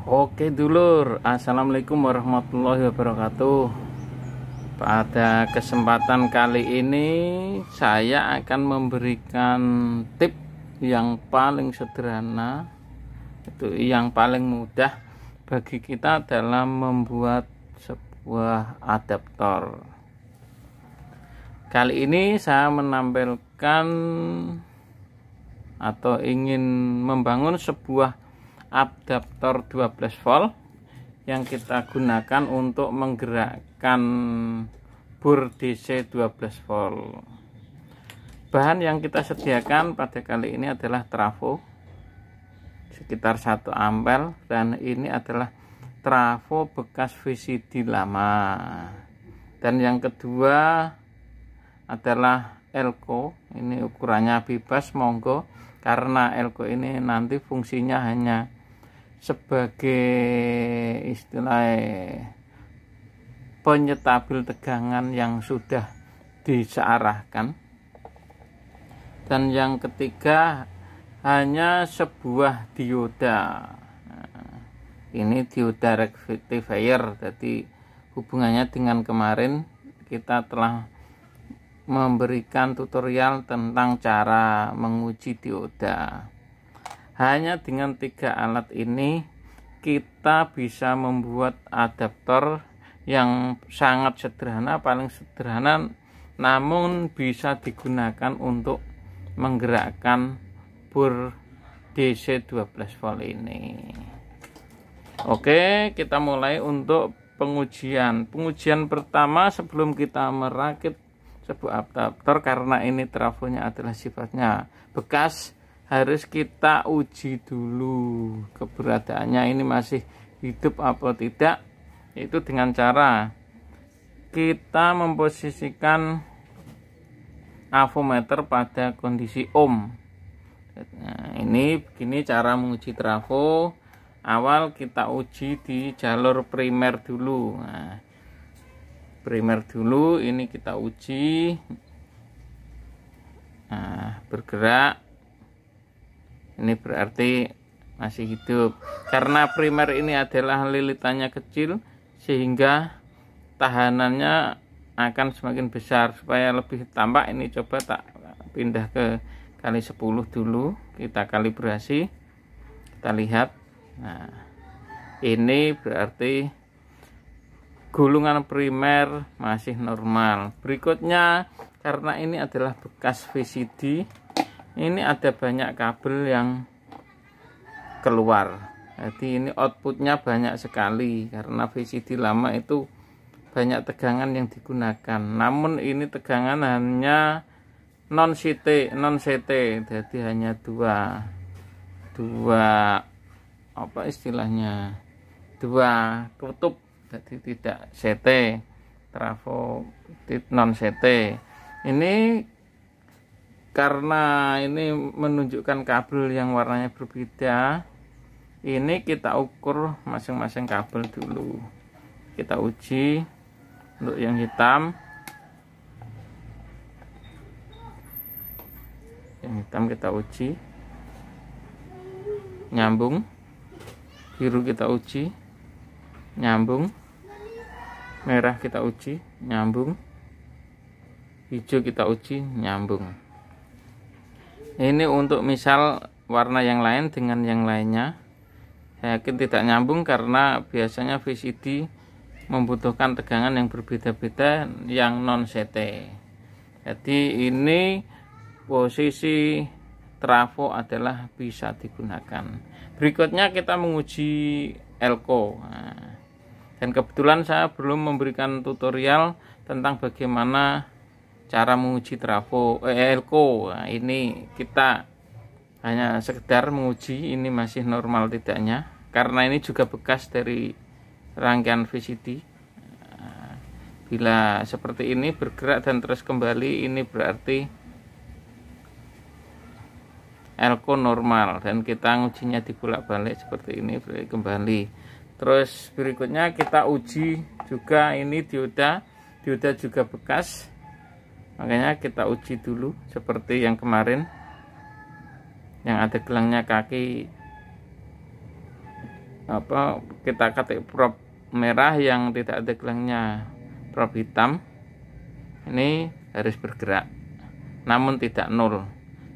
Oke dulur, assalamualaikum warahmatullahi wabarakatuh. Pada kesempatan kali ini saya akan memberikan tip yang paling sederhana, itu yang paling mudah bagi kita dalam membuat sebuah adaptor. Kali ini saya menampilkan atau ingin membangun sebuah adaptor 12 volt yang kita gunakan untuk menggerakkan bor DC 12 volt. Bahan yang kita sediakan pada kali ini adalah trafo sekitar 1 ampere, dan ini adalah trafo bekas VCD lama. Dan yang kedua adalah elko, ini ukurannya bebas monggo, karena elko ini nanti fungsinya hanya sebagai istilah penyetabil tegangan yang sudah disearahkan. Dan yang ketiga hanya sebuah dioda. Ini dioda rectifier, jadi hubungannya dengan kemarin kita telah memberikan tutorial tentang cara menguji dioda. Hanya dengan 3 alat ini kita bisa membuat adaptor yang sangat sederhana, paling sederhana, namun bisa digunakan untuk menggerakkan bor DC 12 volt ini. Oke, kita mulai untuk pengujian. Pengujian pertama sebelum kita merakit sebuah adaptor, karena ini trafonya adalah sifatnya bekas, harus kita uji dulu keberadaannya ini masih hidup atau tidak, yaitu dengan cara kita memposisikan avometer pada kondisi ohm. Nah, ini begini cara menguji trafo. Awal kita uji di jalur primer dulu. Nah, primer dulu ini kita uji. Nah, bergerak, ini berarti masih hidup. Karena primer ini adalah lilitannya kecil, sehingga tahanannya akan semakin besar. Supaya lebih tampak, ini coba tak pindah ke kali 10 dulu, kita kalibrasi, kita lihat. Nah, ini berarti gulungan primer masih normal. Berikutnya, karena ini adalah bekas VCD, ini ada banyak kabel yang keluar, jadi ini outputnya banyak sekali, karena VCD lama itu banyak tegangan yang digunakan. Namun ini tegangan hanya non CT, jadi hanya dua apa istilahnya, dua kutub, jadi tidak CT, trafo non CT. Ini karena ini menunjukkan kabel yang warnanya berbeda, ini kita ukur masing-masing kabel dulu. Kita uji untuk yang hitam. Yang hitam kita uji, nyambung. Biru kita uji, nyambung. Merah kita uji, nyambung. Hijau kita uji, nyambung. Ini untuk misal warna yang lain dengan yang lainnya, saya yakin tidak nyambung karena biasanya VCD membutuhkan tegangan yang berbeda-beda yang non CT. Jadi ini posisi trafo adalah bisa digunakan. Berikutnya kita menguji elko. Nah, dan kebetulan saya belum memberikan tutorial tentang bagaimana cara menguji trafo elko. Nah, ini kita hanya sekedar menguji ini masih normal tidaknya, karena ini juga bekas dari rangkaian VCD. Nah, bila seperti ini bergerak dan terus kembali, ini berarti elko normal, dan kita ngujinya dibolak-balik seperti ini, kembali. Terus berikutnya kita uji juga ini dioda juga bekas, makanya kita uji dulu seperti yang kemarin yang ada gelangnya kaki kita ketik prop merah yang tidak ada gelangnya, prop hitam ini harus bergerak namun tidak nol.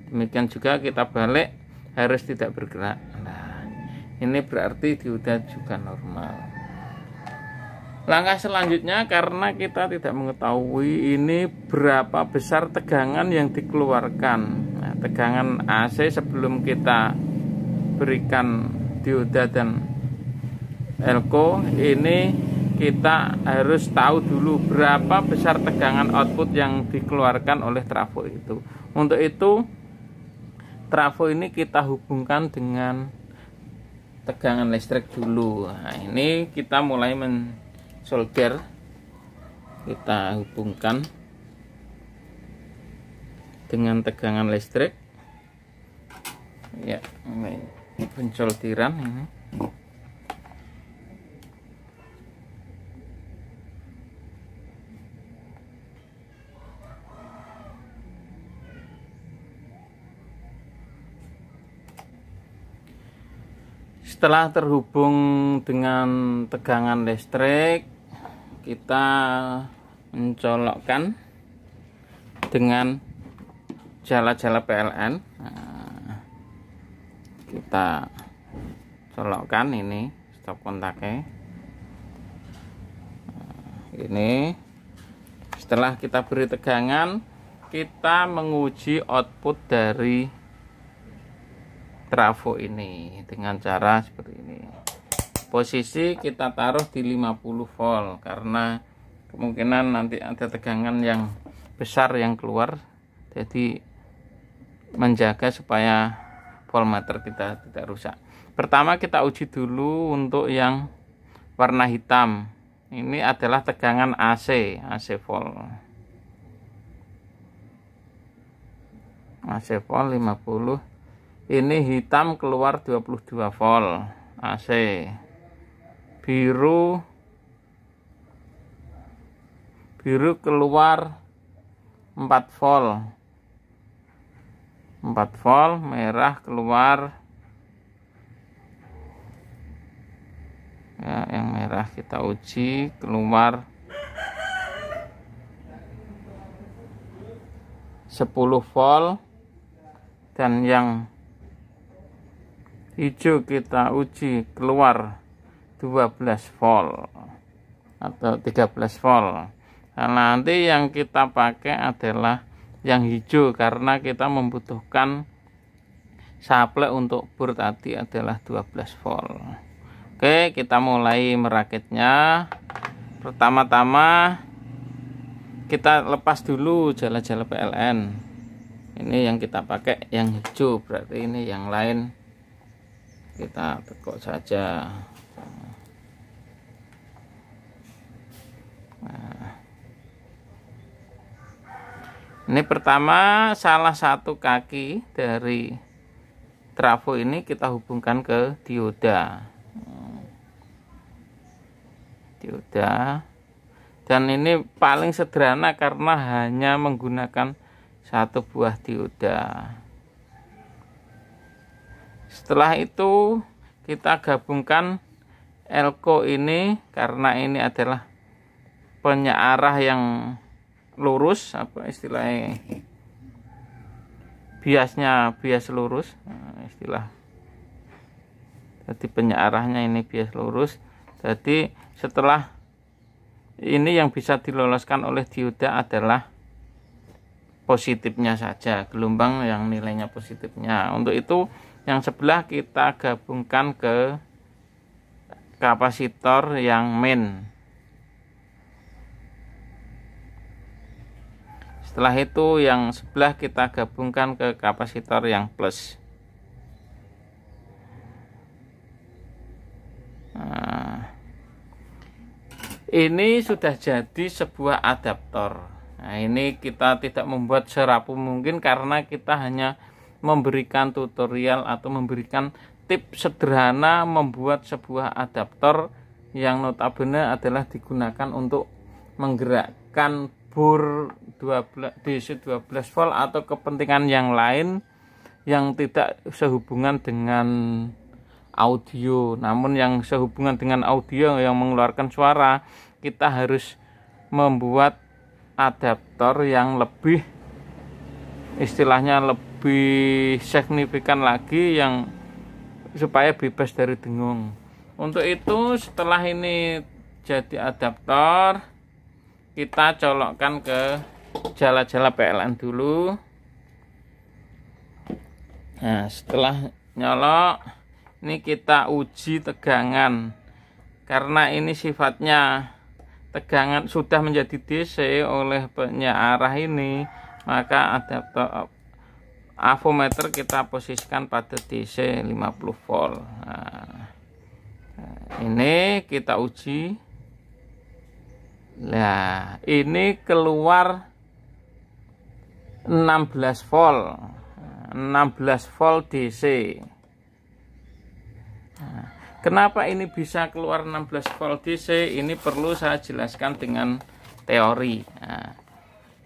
Demikian juga kita balik harus tidak bergerak. Nah, ini berarti dioda juga normal. Langkah selanjutnya, karena kita tidak mengetahui ini berapa besar tegangan yang dikeluarkan. Nah, tegangan AC sebelum kita berikan dioda dan elko, ini kita harus tahu dulu berapa besar tegangan output yang dikeluarkan oleh trafo itu. Untuk itu trafo ini kita hubungkan dengan tegangan listrik dulu. Nah, ini kita mulai solder, kita hubungkan dengan tegangan listrik ya. Ini pensolderan ini. Setelah terhubung dengan tegangan listrik, kita mencolokkan dengan jala-jala PLN. Nah, kita colokkan ini stop kontaknya. Nah, ini setelah kita beri tegangan, kita menguji output dari trafo ini dengan cara seperti ini. Posisi kita taruh di 50 volt karena kemungkinan nanti ada tegangan yang besar yang keluar, jadi menjaga supaya voltmeter kita tidak rusak. Pertama kita uji dulu untuk yang warna hitam. Ini adalah tegangan AC volt. AC volt 50. Ini hitam keluar 22 volt AC. Biru keluar 4 volt. 4 volt, merah keluar ya, yang merah kita uji keluar 10 volt, dan yang hijau kita uji keluar 12 volt atau 13 volt. Nah, nanti yang kita pakai adalah yang hijau karena kita membutuhkan supply untuk bor tadi adalah 12 volt. Oke, kita mulai merakitnya. Pertama-tama kita lepas dulu jala-jala PLN. Ini yang kita pakai yang hijau, berarti ini yang lain kita tekuk saja. Nah, ini pertama salah satu kaki dari trafo ini kita hubungkan ke dioda. Dan ini paling sederhana karena hanya menggunakan satu buah dioda. Setelah itu kita gabungkan elko ini karena ini adalah penyearah yang lurus, apa istilahnya, bias lurus, nah, istilah. Jadi penyearahnya ini bias lurus. Jadi setelah ini yang bisa diloloskan oleh dioda adalah positifnya saja, gelombang yang nilainya positifnya. Untuk itu yang sebelah kita gabungkan ke kapasitor yang main. Setelah itu yang sebelah kita gabungkan ke kapasitor yang plus. Nah, ini sudah jadi sebuah adaptor. Nah, ini kita tidak membuat serapu mungkin karena kita hanya memberikan tutorial atau memberikan tips sederhana membuat sebuah adaptor yang notabene adalah digunakan untuk menggerakkan bor DC 12 volt atau kepentingan yang lain yang tidak sehubungan dengan audio. Namun yang sehubungan dengan audio yang mengeluarkan suara, kita harus membuat adaptor yang lebih, istilahnya lebih signifikan lagi, yang supaya bebas dari dengung. Untuk itu setelah ini jadi adaptor, kita colokkan ke jala-jala PLN dulu. Nah, setelah nyolok, ini kita uji tegangan. Karena ini sifatnya tegangan sudah menjadi DC oleh penyearah ini, maka adaptor avometer kita posisikan pada DC 50 volt. Nah, ini kita uji. Nah, ini keluar 16 volt. 16 volt DC. Nah, kenapa ini bisa keluar 16 volt DC? Ini perlu saya jelaskan dengan teori. Nah,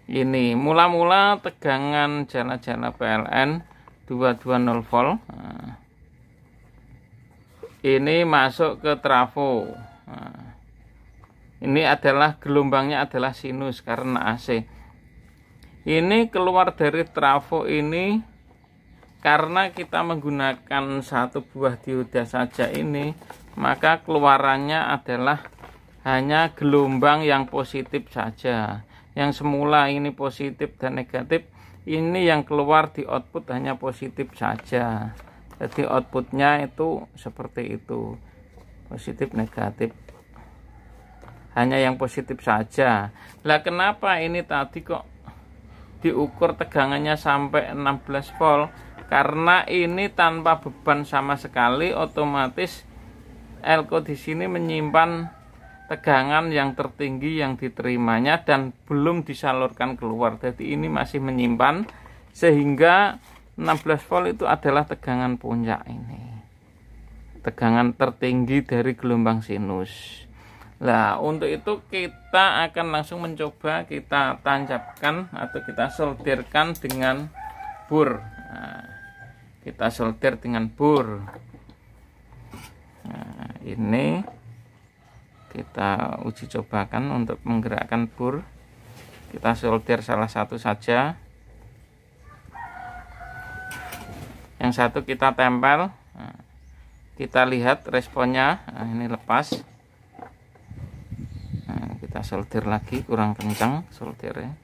ini mula-mula tegangan jala-jala PLN 220 volt. Nah, ini masuk ke trafo. Nah, ini adalah gelombangnya adalah sinus karena AC. Ini keluar dari trafo ini karena kita menggunakan satu buah dioda saja ini, maka keluarannya adalah hanya gelombang yang positif saja. Yang semula ini positif dan negatif, ini yang keluar di output hanya positif saja. Jadi outputnya itu seperti itu, positif negatif, hanya yang positif saja. Lah kenapa ini tadi kok diukur tegangannya sampai 16 volt? Karena ini tanpa beban sama sekali, otomatis elko di sini menyimpan tegangan yang tertinggi yang diterimanya dan belum disalurkan keluar. Jadi ini masih menyimpan, sehingga 16 volt itu adalah tegangan puncak ini, tegangan tertinggi dari gelombang sinus. Nah, untuk itu kita akan langsung mencoba kita tancapkan atau kita solderkan dengan bor. Nah, kita solder dengan bor. Nah, ini kita uji cobakan untuk menggerakkan bor. Kita solder salah satu saja, yang satu kita tempel. Nah, kita lihat responnya. Nah, ini lepas. Nah, kita solder lagi, kurang kencang soldernya.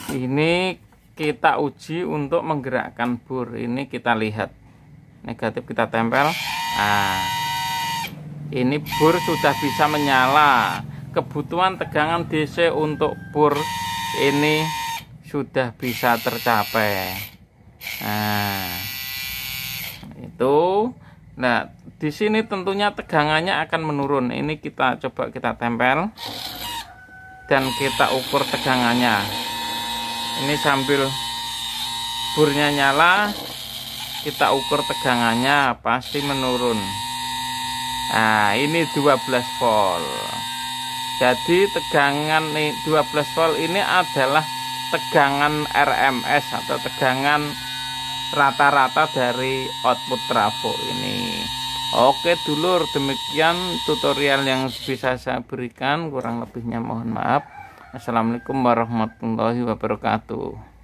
Ini kita uji untuk menggerakkan bor. Ini kita lihat negatif, kita tempel. Nah, ini bor sudah bisa menyala. Kebutuhan tegangan DC untuk bor ini sudah bisa tercapai. Nah, itu. Nah, di sini tentunya tegangannya akan menurun. Ini kita coba kita tempel dan kita ukur tegangannya. Ini sambil bornya nyala, kita ukur tegangannya, pasti menurun. Nah, ini 12 volt. Jadi tegangan 12 volt ini adalah tegangan RMS atau tegangan rata-rata dari output trafo ini. Oke dulur, demikian tutorial yang bisa saya berikan, kurang lebihnya mohon maaf. Assalamualaikum warahmatullahi wabarakatuh.